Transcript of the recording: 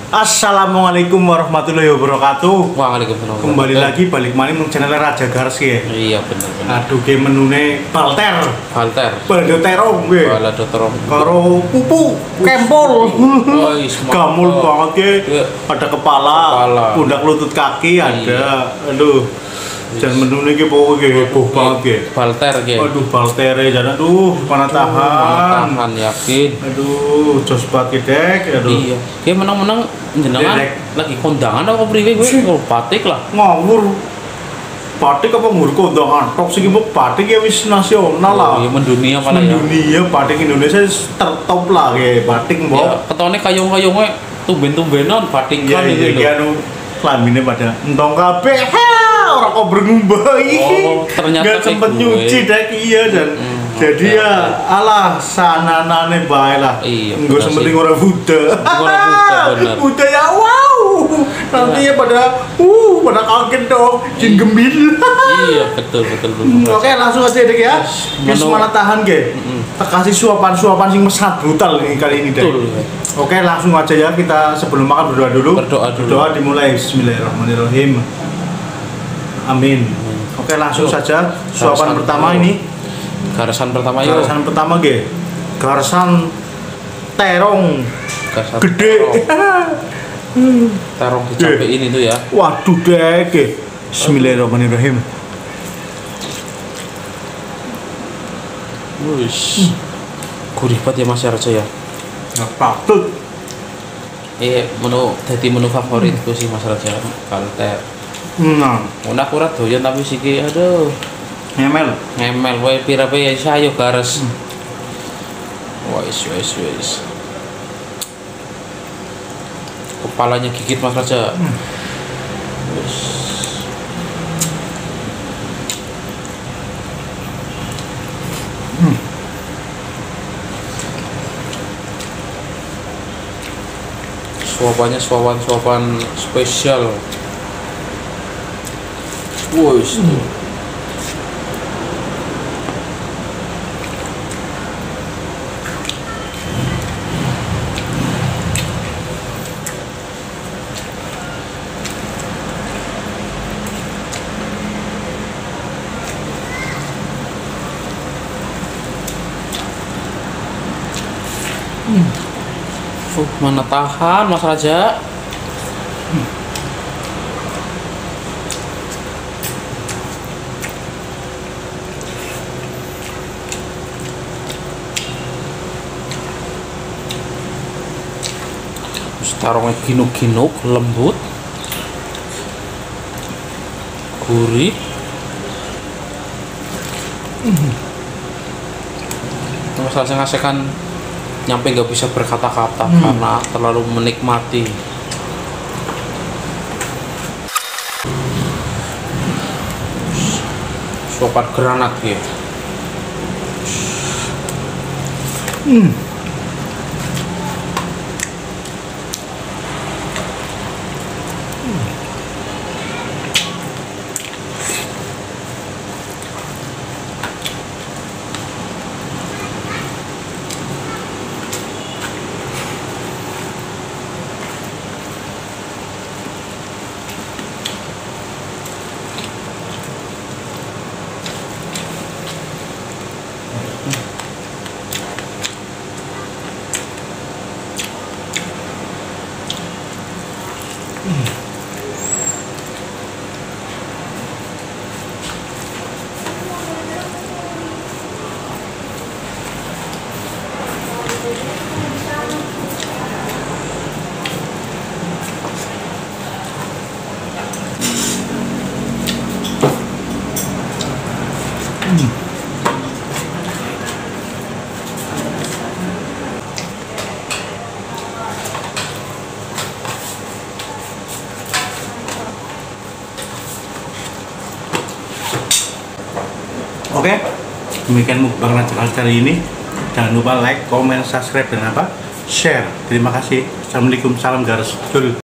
Assalamualaikum warahmatullahi wabarakatuh. Waalaikumsalam. Kembali lagi balik maning nang channel Raja Gars ya. Iya bener. Aduh ge menune balter. Balado terong gue. Balado terong. Karo pupu kempol. Gamul banget ya. Ada kepala, pundak lutut kaki ada. Aduh. Dan menune ki pokoke heboh banget ge. Balter ge. Aduh baltere jan aduh mana tahan. Tahan yakin. Aduh jos banget dek. Aduh. Iya. Ki menang-menang jenengan lagi kondangan apa priwe gue? Oh, batik lah. Ngawur. Batik apa ngur kondangan? Tok sing mbok batik ya wis nasional lah. Iya mendunia malah ya. Mendunia batik Indonesia tertop lah ge batik mbok. Ya, ketone kayung-kayunge tumben-tumbenan batik kan iki lho. Anu klamine pada entong kabeh. Orang kok berngumbai. Oh, ternyata nggak sempet nyuci dek iya dan jadi ya alah sananane bae lah. Iya. Nggak sempet orang Buddha. Orang Buddha bener. Buddha ya wow. Nanti ya pada kaget dong jin gembil. Iya betul. Oke langsung aja dek ya. Wis mana tahan ge. Kasih suapan sing mesat brutal ini kali ini dek. Oke langsung aja ya kita sebelum makan berdoa dulu. Berdoa dimulai. Bismillahirrahmanirrahim. Amin. Oke langsung saja suapan pertama ini. Garasan pertama yuk. Garasan pertama ge. Garasan terong. Gede. Terong dicapein itu ya. Waduh dek. Bismillahirrahmanirrahim. Wush. Gurih banget ya Mas Raja ya. Nggak patut. Menu favoritku sih Mas Raja. Balter. Nah, akurat doyan tapi siki aduh. Ngemel wae pira-pira ya sayo gares. Wis. Kepalanya gigit Mas Raja. Wis. Suapannya suapan spesial. Wis. Mana tahan Mas Raja. Tarongnya ginuk-ginuk, lembut, gurih. Masalahnya ngasih kan nyampe nggak bisa berkata-kata karena terlalu menikmati. Suapan granat ya. Oke, demikian mukbang Raja Gars kali ini. Jangan lupa like, comment, subscribe, dan share. Terima kasih. Assalamualaikum, salam Gars.